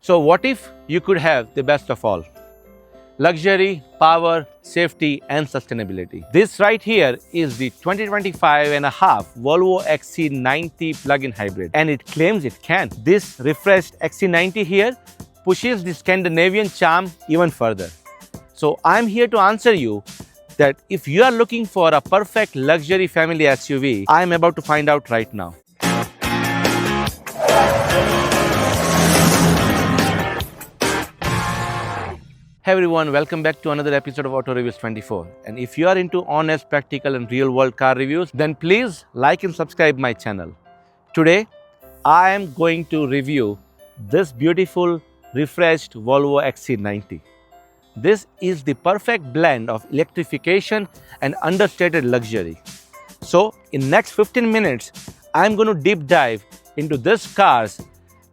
So what if you could have the best of all? Luxury, power, safety and sustainability. This right here is the 2025.5 Volvo XC90 Plug-In Hybrid, and it claims it can. This refreshed XC90 here pushes the Scandinavian charm even further. So I'm here to answer you that if you are looking for a perfect luxury family SUV, I'm about to find out right now. Hey everyone, welcome back to another episode of Auto Reviews 24. And if you are into honest, practical and real world car reviews, then please like and subscribe my channel. Today, I am going to review this beautiful refreshed Volvo XC90. This is the perfect blend of electrification and understated luxury. So in next 15 minutes, I'm going to deep dive into this car's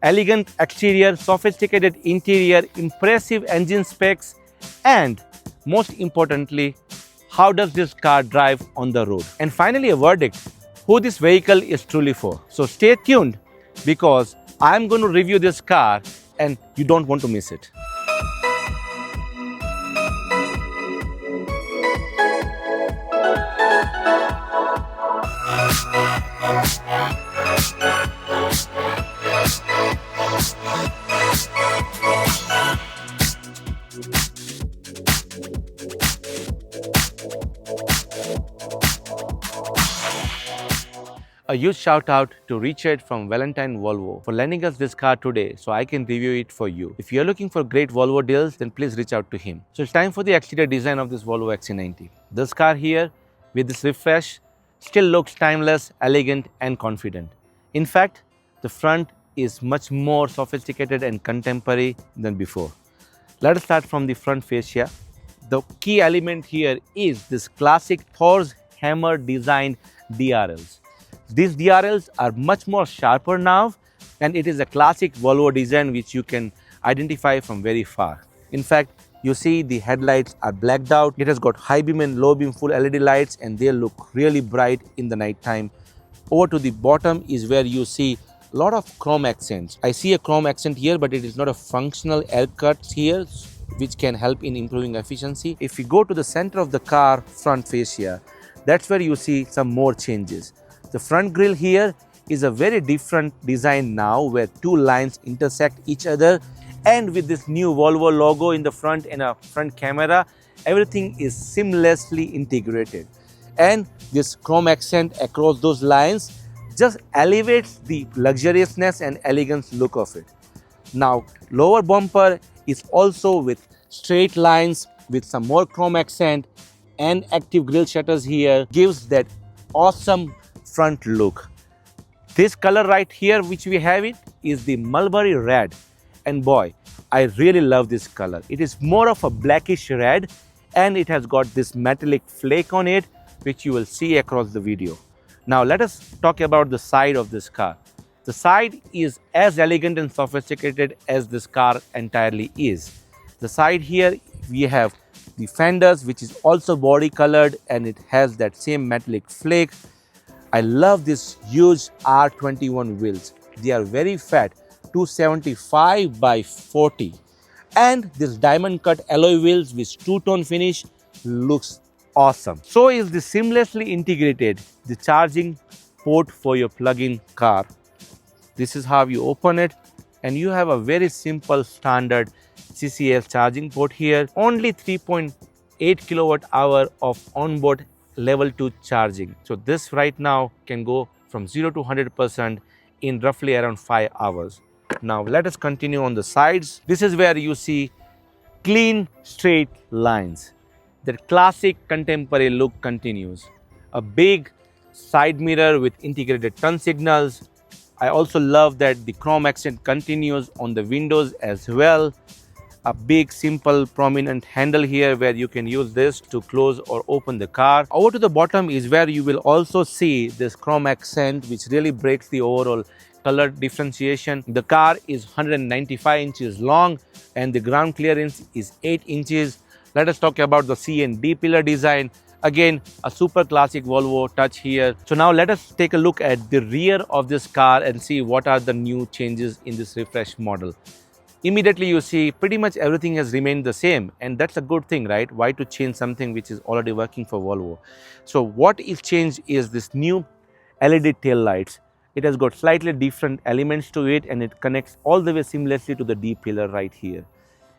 elegant exterior, sophisticated interior, impressive engine specs, and most importantly, how does this car drive on the road? And finally, a verdict, who this vehicle is truly for. So stay tuned because I'm going to review this car and you don't want to miss it. A huge shout out to Richard from Valentine Volvo for lending us this car today so I can review it for you. If you are looking for great Volvo deals, then please reach out to him. So it's time for the exterior design of this Volvo XC90. This car here with this refresh still looks timeless, elegant and confident. In fact, the front is much more sophisticated and contemporary than before. Let us start from the front fascia. The key element here is this classic Thor's hammer designed DRLs. These DRLs are much more sharper now, and it is a classic Volvo design which you can identify from very far. In fact, you see the headlights are blacked out. It has got high beam and low beam full LED lights and they look really bright in the night time. Over to the bottom is where you see a lot of chrome accents. I see a chrome accent here, but it is not a functional air cut here which can help in improving efficiency. If you go to the center of the car front fascia, that's where you see some more changes. The front grille here is a very different design now where two lines intersect each other, and with this new Volvo logo in the front and a front camera, everything is seamlessly integrated. And this chrome accent across those lines just elevates the luxuriousness and elegance look of it. Now, lower bumper is also with straight lines with some more chrome accent and active grille shutters here, gives that awesome front look. This color right here which we have it is the mulberry red, and boy, I really love this color. It is more of a blackish red and it has got this metallic flake on it which you will see across the video. Now let us talk about the side of this car. The side is as elegant and sophisticated as this car entirely is. The side here we have the fenders which is also body colored and it has that same metallic flake. I love this huge R21 wheels. They are very fat, 275/40. And this diamond cut alloy wheels with two-tone finish looks awesome. So is the seamlessly integrated the charging port for your plug-in car. This is how you open it, and you have a very simple standard CCS charging port here. Only 3.8 kilowatt hour of onboard level 2 charging. So this right now can go from 0 to 100% in roughly around 5 hours. Now let us continue on the sides. This is where you see clean straight lines. The classic contemporary look continues. A big side mirror with integrated turn signals. I also love that the chrome accent continues on the windows as well. A big, simple, prominent handle here where you can use this to close or open the car. Over to the bottom is where you will also see this chrome accent which really breaks the overall color differentiation. The car is 195 inches long and the ground clearance is 8 inches. Let us talk about the C and D pillar design. Again, a super classic Volvo touch here. So now let us take a look at the rear of this car and see what are the new changes in this refreshed model. immediately you see pretty much everything has remained the same, and that's a good thing, right? Why to change something which is already working for Volvo? So what is changed is this new LED tail lights. It has got slightly different elements to it, and it connects all the way seamlessly to the D pillar right here.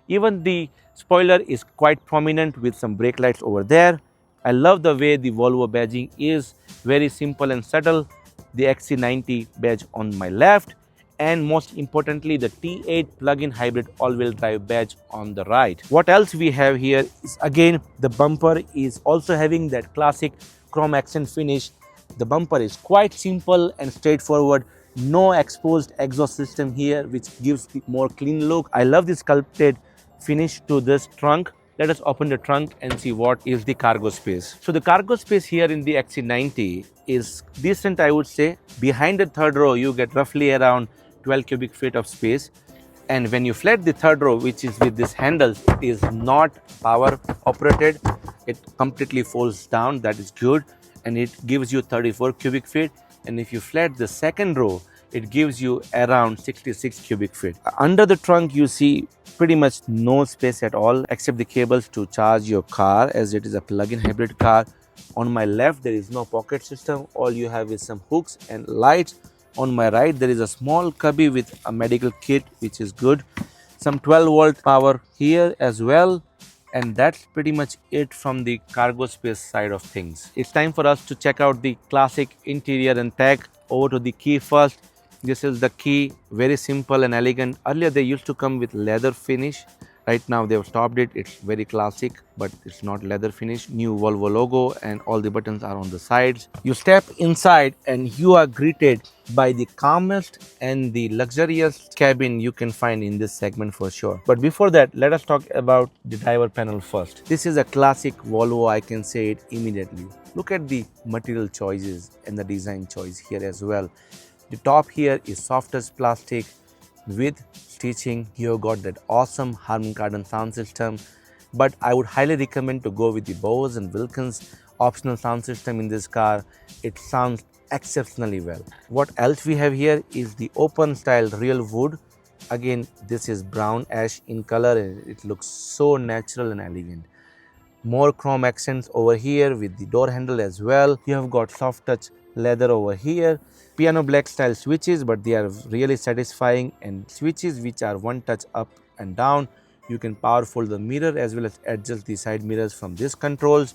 Even the spoiler is quite prominent with some brake lights over there. I love the way the Volvo badging is very simple and subtle. The XC90 badge on my left, and most importantly the T8 plug-in hybrid all-wheel drive badge on the right. What else we have here is, again, the bumper is also having that classic chrome accent finish. The bumper is quite simple and straightforward. No exposed exhaust system here, which gives the more clean look. I love the sculpted finish to this trunk. Let us open the trunk and see what is the cargo space. So the cargo space here in the XC90 is decent, I would say. Behind the third row, you get roughly around 12 cubic feet of space. And when you flat the third row, which is with this handles, it is not power operated. It completely folds down. That is good. And it gives you 34 cubic feet. And if you flat the second row, it gives you around 66 cubic feet. Under the trunk, you see pretty much no space at all except the cables to charge your car, as it is a plug-in hybrid car. On my left, there is no pocket system. All you have is some hooks and lights. On my right, there is a small cubby with a medical kit, which is good. Some 12-volt power here as well. And that's pretty much it from the cargo space side of things. It's time for us to check out the classic interior and tech. Over to the key first. This is the key, very simple and elegant. Earlier they used to come with leather finish. Right now they have stopped it. It's very classic, but it's not leather finish. New Volvo logo, and all the buttons are on the sides. You step inside and you are greeted by the calmest and the luxurious cabin you can find in this segment for sure. But before that, let us talk about the driver panel first. This is a classic Volvo, I can say it immediately. Look at the material choices and the design choice here as well. The top here is softest plastic with stitching. You got that awesome Harman Kardon sound system, but I would highly recommend to go with the Bose and Wilkins optional sound system in this car. It sounds exceptionally well. What else we have here is the open style real wood. Again, this is brown ash in color, and it looks so natural and elegant. More chrome accents over here with the door handle as well. You have got soft touch leather over here. Piano black style switches, but they are really satisfying, and switches which are one touch up and down. You can power fold the mirror as well as adjust the side mirrors from these controls.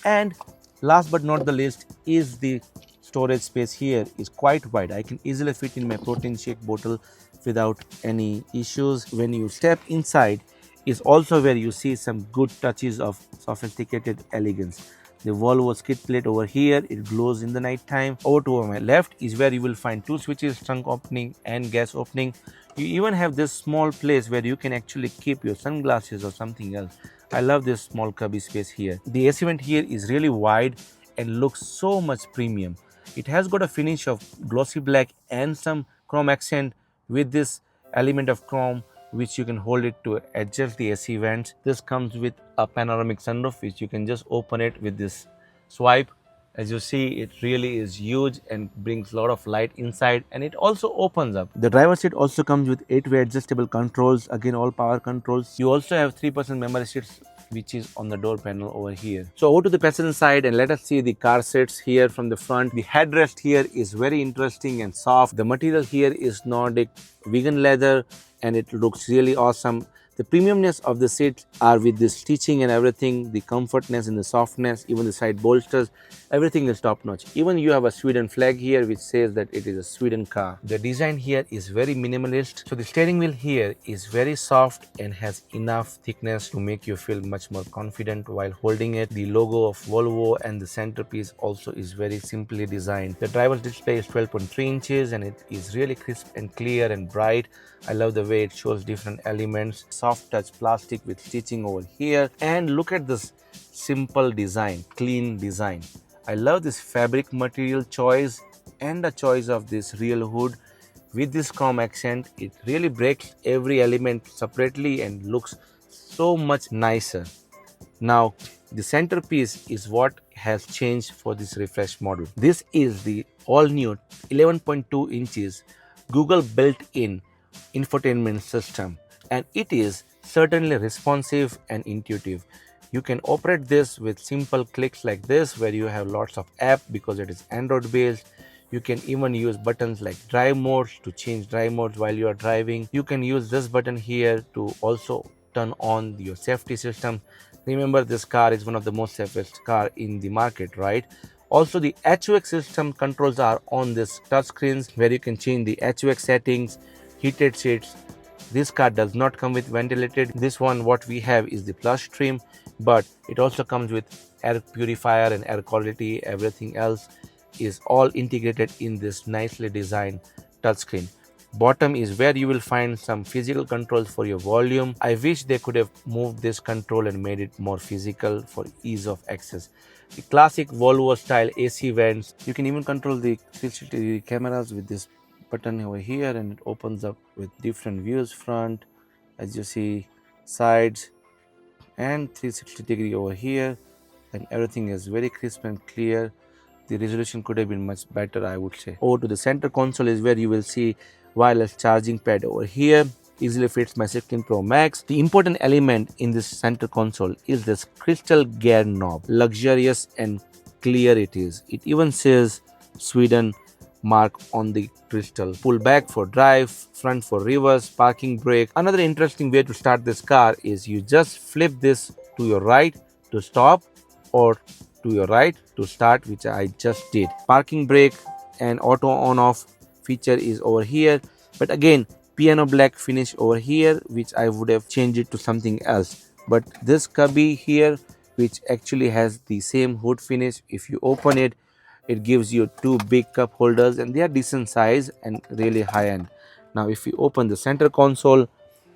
And last but not the least is the storage space here is quite wide. I can easily fit in my protein shake bottle without any issues. When you step inside is also where you see some good touches of sophisticated elegance. The Volvo skid plate over here, it glows in the night time. Over to my left is where you will find two switches, trunk opening and gas opening. You even have this small place where you can actually keep your sunglasses or something else. I love this small cubby space here. The AC vent here is really wide and looks so much premium. It has got a finish of glossy black and some chrome accent with this element of chrome, which you can hold it to adjust the AC vents. This comes with a panoramic sunroof, which you can just open it with this swipe. As you see, it really is huge and brings a lot of light inside, and it also opens up. The driver's seat also comes with 8-way adjustable controls, again all power controls. You also have 3% memory seats, which is on the door panel over here. So over to the passenger side, and let us see the car seats here from the front. The headrest here is very interesting and soft. The material here is Nordic vegan leather, and it looks really awesome. The premiumness of the seats are with the stitching and everything, the comfortness and the softness, even the side bolsters, everything is top notch. Even you have a Sweden flag here which says that it is a Sweden car. The design here is very minimalist. So the steering wheel here is very soft and has enough thickness to make you feel much more confident while holding it. The logo of Volvo and the centerpiece also is very simply designed. The driver's display is 12.3 inches and it is really crisp and clear and bright. I love the way it shows different elements. Soft touch plastic with stitching over here, and look at this simple design, clean design. I love this fabric material choice and the choice of this real hood with this chrome accent. It really breaks every element separately and looks so much nicer. Now the centerpiece is what has changed for this refreshed model. This is the all new 11.2 inches Google built-in infotainment system. and it is certainly responsive and intuitive. You can operate this with simple clicks like this, where you have lots of app because it is Android based. You can even use buttons like drive modes to change drive modes while you are driving. You can use this button here to also turn on your safety system. Remember, this car is one of the most safest car in the market, right? Also, the HUX system controls are on this touch screens, where you can change the HUX settings, heated seats. This car does not come with ventilated. This one, what we have is the plus trim, but it also comes with air purifier and air quality. Everything else is all integrated in this nicely designed touchscreen. Bottom is where you will find some physical controls for your volume. I wish they could have moved this control and made it more physical for ease of access. The classic Volvo style AC vents. You can even control the 360 cameras with this button over here, and it opens up with different views: front, as you see, sides, and 360-degree over here, and everything is very crisp and clear. The resolution could have been much better, I would say. Over to the center console is where you will see wireless charging pad over here. Easily fits my 16 Pro Max. The important element in this center console is this crystal gear knob. Luxurious and clear it is. It even says Sweden mark on the crystal. Pull back for drive, front for reverse, parking brake. Another interesting way to start this car is you just flip this to your right to stop, or to your right to start, which I just did. Parking brake and auto on off feature is over here, but again, piano black finish over here, which I would have changed it to something else. But this cubby here, which actually has the same hood finish, if you open it, it gives you two big cup holders, and they are decent size and really high end. Now if you open the center console,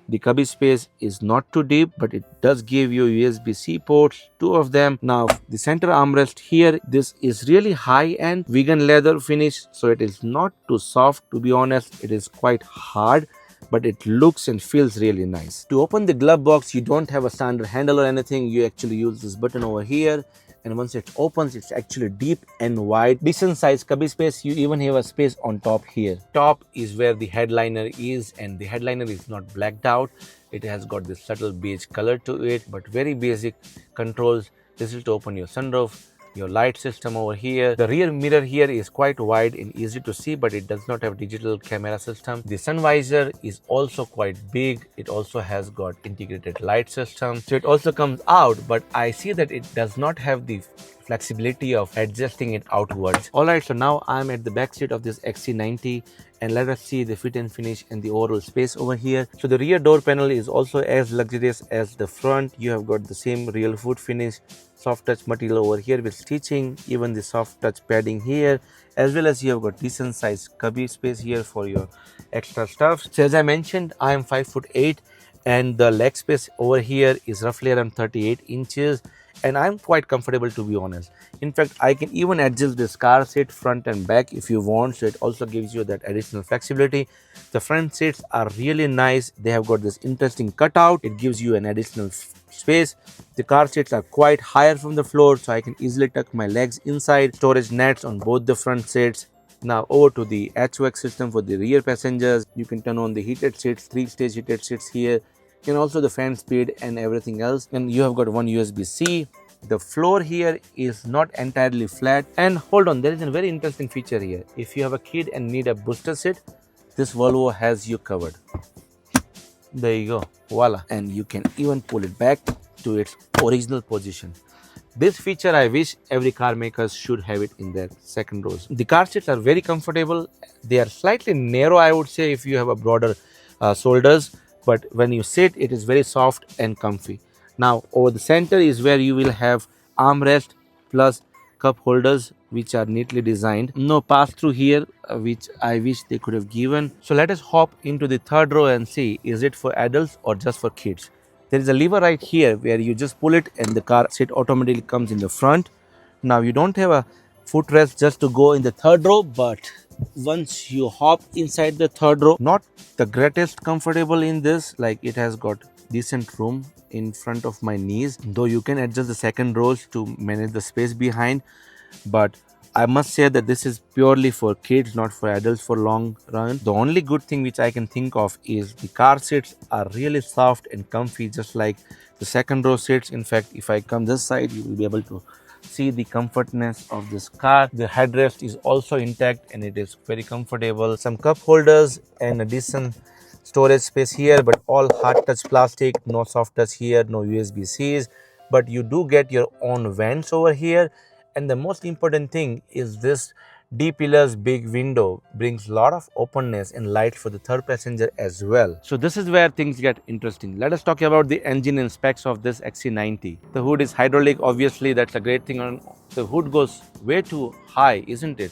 the cubby space is not too deep, but it does give you USB-C ports, two of them. Now the center armrest here, this is really high end vegan leather finish, so it is not too soft. To be honest, it is quite hard, but it looks and feels really nice. To open the glove box, you don't have a standard handle or anything. You actually use this button over here, and once it opens, it's actually deep and wide. Decent size cubby space. You even have a space on top here. Top is where the headliner is, and the headliner is not blacked out. It has got this subtle beige color to it, but very basic controls. This is to open your sunroof, your light system over here. The rear mirror here is quite wide and easy to see, but it does not have digital camera system. The sun visor is also quite big. It also has got integrated light system, so it also comes out, but I see that it does not have the flexibility of adjusting it outwards. Alright, so now I'm at the back seat of this XC90, and let us see the fit and finish and the overall space over here. So the rear door panel is also as luxurious as the front. You have got the same real wood finish, soft touch material over here with stitching, even the soft touch padding here, as well as you have got decent size cubby space here for your extra stuff. So as I mentioned, I am 5'8", and the leg space over here is roughly around 38 inches, and I'm quite comfortable, to be honest. In fact, I can even adjust this car seat front and back if you want, so it also gives you that additional flexibility. The front seats are really nice. They have got this interesting cutout. It gives you an additional space. The car seats are quite higher from the floor, so I can easily tuck my legs inside. Storage nets on both the front seats. Now over to the HVAC system for the rear passengers. You can turn on the heated seats, 3-stage heated seats here, and also the fan speed and everything else. And you have got one USB-C. The floor here is not entirely flat. And hold on, there is a very interesting feature here. If you have a kid and need a booster seat, this Volvo has you covered. There you go, voila. And you can even pull it back to its original position. This feature, I wish every car makers should have it in their second rows. The car seats are very comfortable. They are slightly narrow, I would say, if you have a broader shoulders, but when you sit, it is very soft and comfy. Now over the center is where you will have armrest plus cup holders, which are neatly designed. No pass through here, which I wish they could have given. So let us hop into the third row and see, is it for adults or just for kids? There is a lever right here where you just pull it and the car seat automatically comes in the front. Now you don't have a footrest just to go in the third row, but once you hop inside the third row, not the greatest comfortable in this, like it has got decent room in front of my knees, though you can adjust the second rows to manage the space behind. But I must say that this is purely for kids, not for adults for long run. The only good thing which I can think of is the car seats are really soft and comfy, just like the second row seats. In fact, if I come this side, you will be able to see the comfortness of this car. The headrest is also intact and it is very comfortable. Some cup holders and a decent storage space here, but all hard touch plastic, no soft touch here, no USB-Cs, but you do get your own vents over here. And the most important thing is this D-pillars big window brings a lot of openness and light for the third passenger as well. So this is where things get interesting. Let us talk about the engine and specs of this XC90. The hood is hydraulic, obviously that's a great thing. The hood goes way too high, isn't it?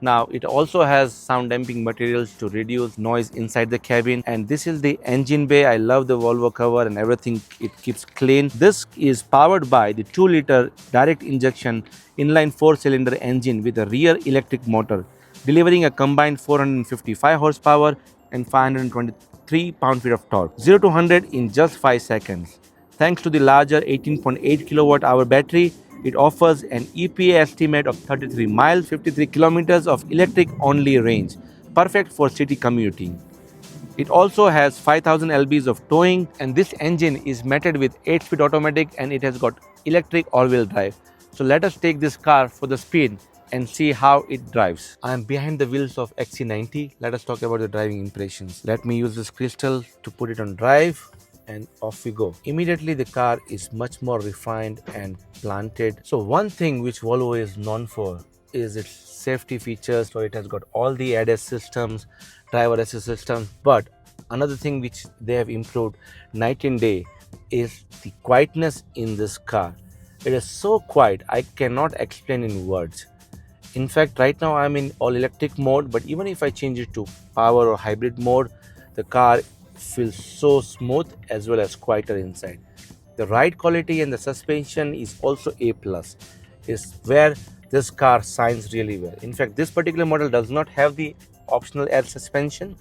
Now it also has sound damping materials to reduce noise inside the cabin, and this is the engine bay. I love the Volvo cover and everything, it keeps clean. This is powered by the 2-liter direct injection inline 4-cylinder engine with a rear electric motor, delivering a combined 455 horsepower and 523 pound-feet of torque. 0 to 100 in just 5 seconds. Thanks to the larger 18.8 kilowatt-hour battery, it offers an EPA estimate of 33 miles, 53 kilometers of electric-only range, perfect for city commuting. It also has 5000 lbs of towing, and this engine is mated with 8-speed automatic and it has got electric all-wheel drive. So let us take this car for the spin and see how it drives. I am behind the wheels of XC90. Let us talk about the driving impressions. Let me use this crystal to put it on drive. And off we go. Immediately the car is much more refined and planted. So one thing which Volvo is known for is its safety features. So it has got all the ADAS systems, driver assist systems, but another thing which they have improved night and day is the quietness in this car. It is so quiet, I cannot explain in words. In fact, right now I'm in all electric mode, but even if I change it to power or hybrid mode, the car feels so smooth as well as quieter inside. The ride quality and the suspension is also A+. Is where this car shines really well. In fact, this particular model does not have the optional air suspension,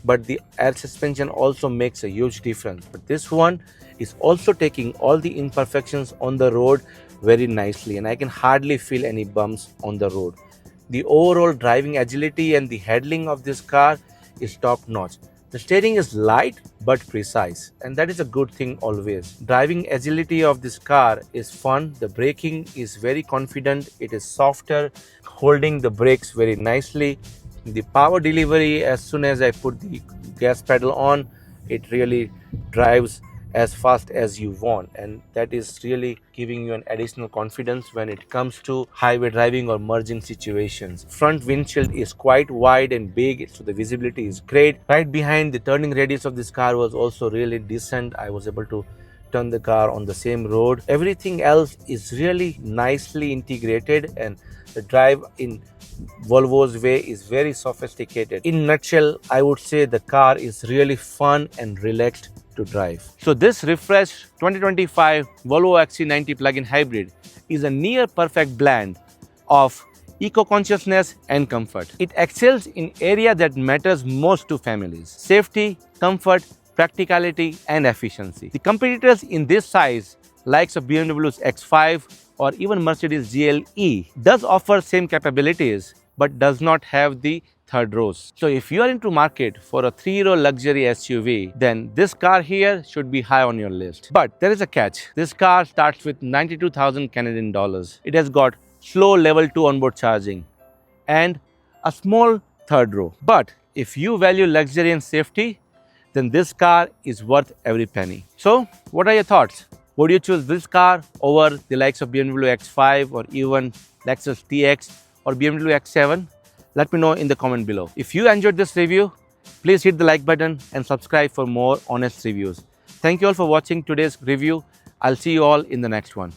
but the air suspension also makes a huge difference. But this one is also taking all the imperfections on the road very nicely, and I can hardly feel any bumps on the road. The overall driving agility and the handling of this car is top notch. The steering is light but precise, and that is a good thing always. Driving agility of this car is fun. The braking is very confident. It is softer, holding the brakes very nicely. The power delivery, as soon as I put the gas pedal on, it really drives as fast as you want, and that is really giving you an additional confidence when it comes to highway driving or merging situations. Front windshield is quite wide and big, so the visibility is great. Right behind, the turning radius of this car was also really decent. I was able to turn the car on the same road. Everything else is really nicely integrated, and the drive in Volvo's way is very sophisticated. In a nutshell, I would say the car is really fun and relaxed to drive. So this refreshed 2025 Volvo XC90 Plug-In Hybrid is a near perfect blend of eco-consciousness and comfort. It excels in area that matters most to families: safety, comfort, practicality and efficiency. The competitors in this size, likes of BMW's X5 or even Mercedes GLE, does offer same capabilities but does not have the third rows. So if you are into market for a 3-row luxury SUV, then this car here should be high on your list. But there is a catch. This car starts with 92,000 Canadian dollars. It has got slow level 2 onboard charging and a small third row. But if you value luxury and safety, then this car is worth every penny. So what are your thoughts? Would you choose this car over the likes of BMW X5 or even Lexus TX or BMW X7? Let me know in the comment below. If you enjoyed this review, please hit the like button and subscribe for more honest reviews. Thank you all for watching today's review. I'll see you all in the next one.